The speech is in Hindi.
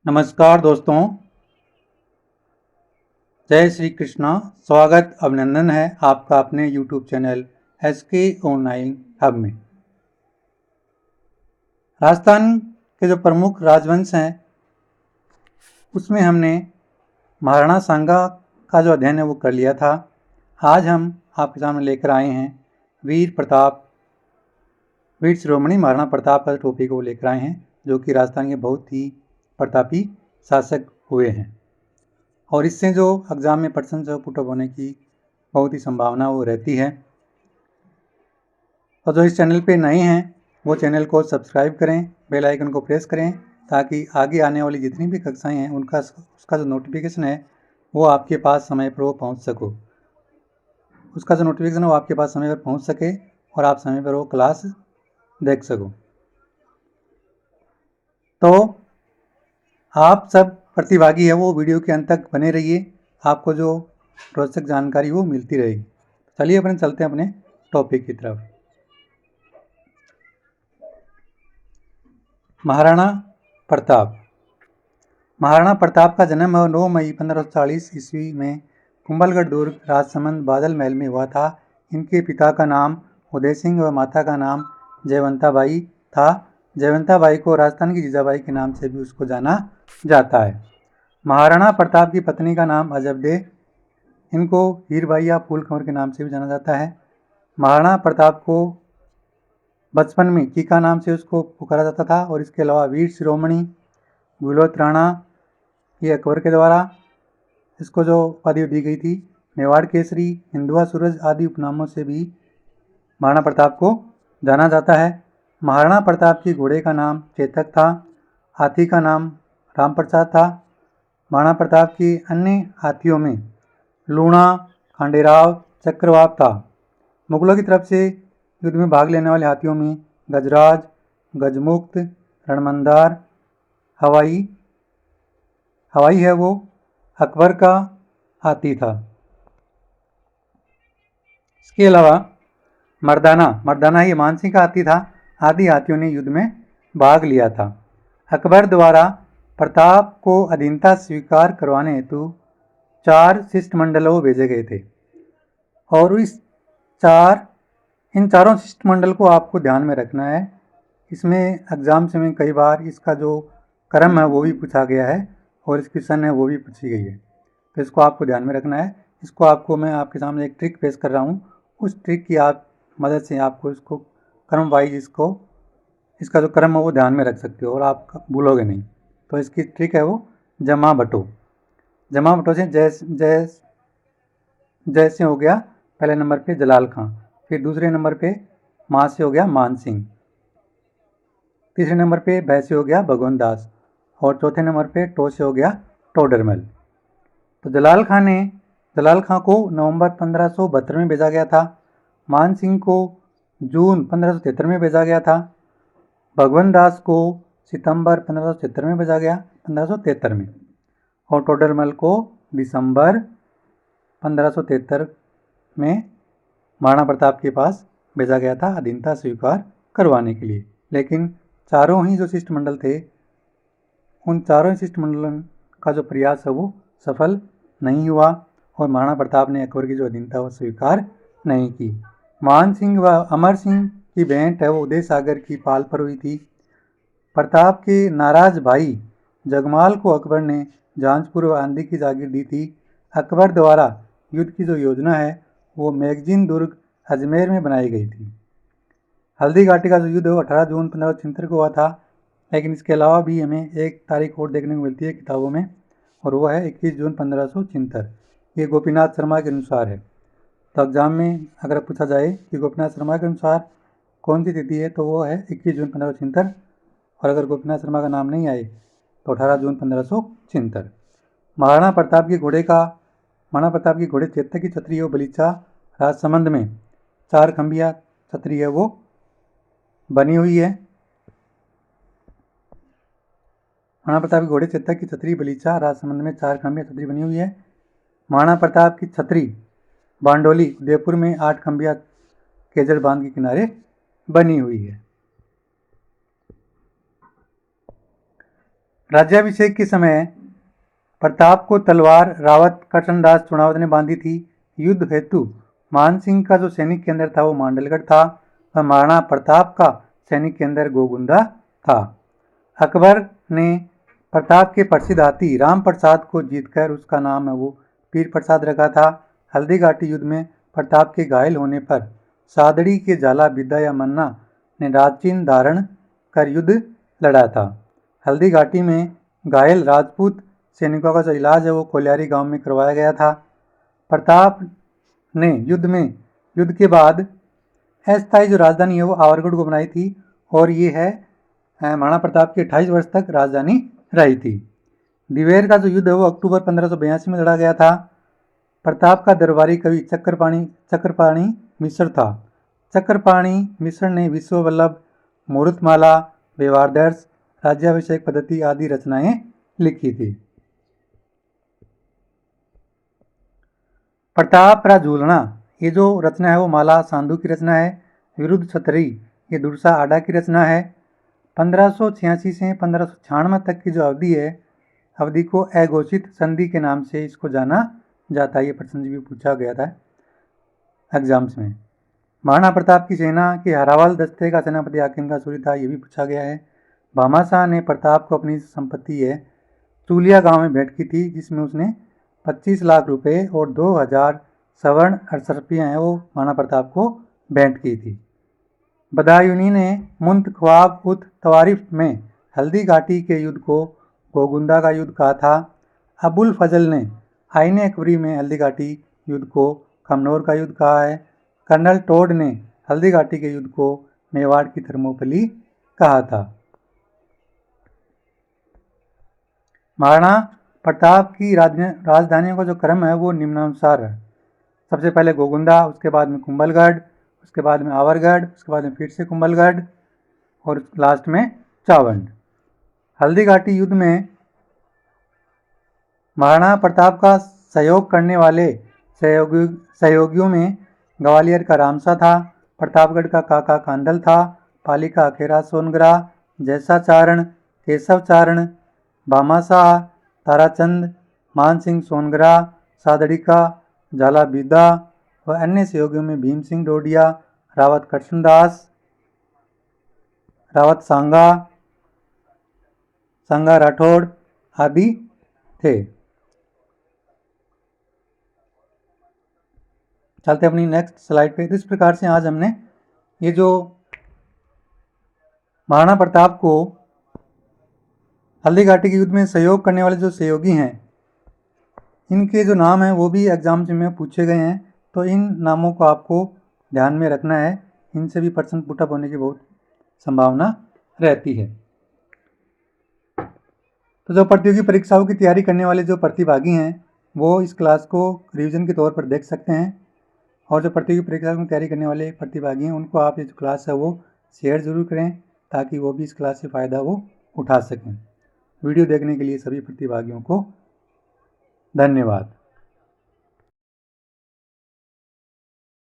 नमस्कार दोस्तों, जय श्री कृष्णा। स्वागत अभिनंदन है आपका अपने YouTube channel SK online hub में। राजस्थान के जो प्रमुख राजवंश हैं उसमें हमने महाराणा सांगा का जो अध्ययन है वो कर लिया था। आज हम आपके सामने लेकर आए हैं वीर शिरोमणि महाराणा प्रताप का टॉपिक को लेकर आए हैं, जो कि राजस्थान के बहुत ही प्रतापी शासक हुए हैं और इससे जो एग्जाम में प्रश्न जो पुटअप होने की बहुत ही संभावना वो रहती है। और जो इस चैनल पे नए हैं वो चैनल को सब्सक्राइब करें, बेल आइकन को प्रेस करें ताकि आगे आने वाली जितनी भी कक्षाएं हैं उसका जो नोटिफिकेशन है वो आपके पास समय पर वो पहुँच सको उसका जो नोटिफिकेशन है वो आपके पास समय पर पहुँच सके और आप समय पर वो क्लास देख सको। तो आप सब प्रतिभागी है वो वीडियो के अंत तक बने रहिए, आपको जो रोचक जानकारी वो मिलती रहेगी। चलिए अपने चलते हैं अपने टॉपिक की तरफ। महाराणा प्रताप का जन्म 9 मई 1540 ईस्वी में कुंभलगढ़ दुर्ग राजसमंद बादल महल में हुआ था। इनके पिता का नाम उदय सिंह व माता का नाम जयवंताबाई था। जयवंताबाई को राजस्थान की जीजाबाई के नाम से भी उसको जाना जाता है। महाराणा प्रताप की पत्नी का नाम अजबदे, इनको हीरबाई या फूल कंवर के नाम से भी जाना जाता है। महाराणा प्रताप को बचपन में कीका नाम से उसको पुकारा जाता था और इसके अलावा वीर शिरोमणि, गुलोत राणा, ये अकबर के द्वारा इसको जो उपाधि दी गई थी, मेवाड़ केसरी, हिंदुआ सूरज आदि उपनामों से भी महाराणा प्रताप को जाना जाता है। महाराणा प्रताप की घोड़े का नाम चेतक था, हाथी का नाम रामप्रसाद था। महाराणा प्रताप की अन्य हाथियों में लूणा, खांडेराव, चक्रवात था। मुगलों की तरफ से युद्ध में भाग लेने वाले हाथियों में गजराज, गजमुक्त, रणमंदार, हवाई है वो अकबर का हाथी था। इसके अलावा मर्दाना ही मानसिंह का हाथी था। आदि हाथियों ने युद्ध में भाग लिया था। अकबर द्वारा प्रताप को अधीनता स्वीकार करवाने हेतु 4 शिष्टमंडलों भेजे गए थे और इन चारों शिष्टमंडल को आपको ध्यान में रखना है। इसमें एग्जाम से में कई बार इसका जो क्रम है वो भी पूछा गया है और इसकी सन है वो भी पूछी गई है, तो इसको आपको ध्यान में रखना है। इसको आपको मैं आपके सामने एक ट्रिक पेश कर रहा हूँ, उस ट्रिक की आप मदद से आपको इसको क्रम वाइज इसका जो क्रम है वो ध्यान में रख सकते हो और आप भूलोगे नहीं। तो इसकी ट्रिक है वो जमा बटो से जय से हो गया पहले नंबर पे जलाल खां, फिर दूसरे नंबर पे माँ से हो गया मान सिंह, तीसरे नंबर पे भै से हो गया भगवंत दास और चौथे नंबर पे टो से हो गया टोडरमल। तो जलाल खां को नवंबर 1572 में भेजा गया था। मान सिंह को जून 1573 में भेजा गया था। भगवंत दास को सितंबर 1573 में भेजा गया 1573 में और टोडरमल को दिसंबर 1573 में महाराणा प्रताप के पास भेजा गया था अधीनता स्वीकार करवाने के लिए। लेकिन चारों ही जो शिष्टमंडल थे उन चारों शिष्टमंडलों का जो प्रयास है वो सफल नहीं हुआ और महाराणा प्रताप ने अकबर की जो अधीनता वो स्वीकार नहीं की। मान सिंह व अमर सिंह की भेंट है वो उदय सागर की पाल पर हुई थी। प्रताप के नाराज भाई जगमाल को अकबर ने जांजपुर व आंधी की जागीर दी थी। अकबर द्वारा युद्ध की जो योजना है वो मैगजीन दुर्ग अजमेर में बनाई गई थी। हल्दी घाटी का जो युद्ध 18 जून 1576 को हुआ था, लेकिन इसके अलावा भी हमें एक तारीख और देखने को मिलती है किताबों में और वो है 21 जून 1576। ये गोपीनाथ शर्मा के अनुसार है। तो एग्जाम में अगर पूछा जाए कि गोपीनाथ शर्मा के अनुसार कौन सी तिथि है तो वो है 21 जून 1576 और अगर गोपीनाथ शर्मा का नाम नहीं आए तो 18 जून 1576। महाराणा प्रताप की घोड़े चेतक की छतरी और बलीचा राजसमंद में 4 खंभिया छतरी है वो बनी हुई है। महाराणा प्रताप की घोड़े चेतक की छतरी बलीचा राजसमंद में 4 खंभिया छतरी बनी हुई है। महाराणा प्रताप की छतरी बांडोली उदयपुर में 8 खंभिया केजड़ बांध के किनारे बनी हुई है। राज्याभिषेक के समय प्रताप को तलवार रावत कर्तनदास चुनावत ने बांधी थी। युद्ध हेतु मान सिंह का जो सैनिक केंद्र था वो मांडलगढ़ था और महाराणा प्रताप का सैनिक केंद्र गोगुंदा था। अकबर ने प्रताप के प्रसिद्ध हाथी राम प्रसाद को जीतकर उसका नाम है वो पीर प्रसाद रखा था। हल्दी घाटी युद्ध में प्रताप के घायल होने पर सादड़ी के जाला बिद्दा या मन्ना ने राजचिन्ह धारण कर युद्ध लड़ा था। हल्दी घाटी में घायल राजपूत सैनिकों का जो इलाज है वो कोलियारी गांव में करवाया गया था। प्रताप ने युद्ध के बाद अस्थायी जो राजधानी है वो आवरगढ़ को बनाई थी और ये है महाराणा प्रताप की 28 वर्ष तक राजधानी रही थी। दिवेर का जो युद्ध है वो अक्टूबर 1582 में लड़ा गया था। प्रताप का दरबारी कवि चक्रपाणी मिश्र था। चक्रपाणी मिश्र ने विश्व वल्लभ, मुहूर्तमाला, व्यवहारदर्श, राज्याभिषेक पद्धति आदि रचनाएं लिखी थी। प्रताप रा झूलना ये जो रचना है वो माला सांधु की रचना है। विरुद्ध छतरी ये दुर्सा आडा की रचना है। 1586 से 1596 तक की जो अवधि को अघोषित संधि के नाम से इसको जाना जाता है। ये प्रश्न भी पूछा गया था एग्जाम्स में। महाराणा प्रताप की सेना के हरावाल दस्ते का सेनापति हाकिम का सूरी था, ये भी पूछा गया है। भामाशाह ने प्रताप को अपनी संपत्ति है चूलिया गांव में भेंट की थी, जिसमें उसने 25 लाख रुपए और 2000 स्वर्ण अरसरपियाँ हैं वो महाराणा प्रताप को भेंट की थी। बदायूनी ने मुंत ख्वाब उत तवारिफ में हल्दी घाटी के युद्ध को गोगुंदा का युद्ध कहा था। अबुल फजल ने आईने अकबरी में हल्दी घाटी युद्ध को कमनौर का युद्ध कहा है। कर्नल टोड ने हल्दी घाटी के युद्ध को मेवाड़ की थर्मोपली कहा था। महाराणा प्रताप की राजधानियों का जो क्रम है वो निम्नानुसार है। सबसे पहले गोगुंदा, उसके बाद में कुंभलगढ़, उसके बाद में आवरगढ़, उसके बाद में फिर से कुंभलगढ़ और लास्ट में चावंड। हल्दी घाटी युद्ध में महाराणा प्रताप का सहयोग करने वाले सहयोगियों में ग्वालियर का रामसा था, प्रतापगढ़ का काका कांडल था, पाली का अखेरा सोनगरा, जैसाचारण, केशवचारण, भामाशाह, ताराचंद, मानसिंह सोनगरा, सादड़ी का जाला बिदा व अन्य सहयोगियों में भीम सिंह डोडिया, रावत कृष्णदास, रावत सांगा राठौड़ आदि थे। चलते अपनी नेक्स्ट स्लाइड पे। इस प्रकार से आज हमने ये जो महाराणा प्रताप को हल्दी घाटी के युद्ध में सहयोग करने वाले जो सहयोगी हैं इनके जो नाम हैं वो भी एग्जाम्स में पूछे गए हैं, तो इन नामों को आपको ध्यान में रखना है। इनसे भी प्रश्न पुटअप होने की बहुत संभावना रहती है। तो जो प्रतियोगी परीक्षाओं की तैयारी करने वाले जो प्रतिभागी हैं वो इस क्लास को रिवीजन के तौर पर देख सकते हैं, और जो प्रतियोगी परीक्षाओं की तैयारी करने वाले प्रतिभागी हैं उनको आप ये जो क्लास है वो शेयर ज़रूर करें ताकि वो भी इस क्लास से फ़ायदा वो उठा सकें। वीडियो देखने के लिए सभी प्रतिभागियों को धन्यवाद।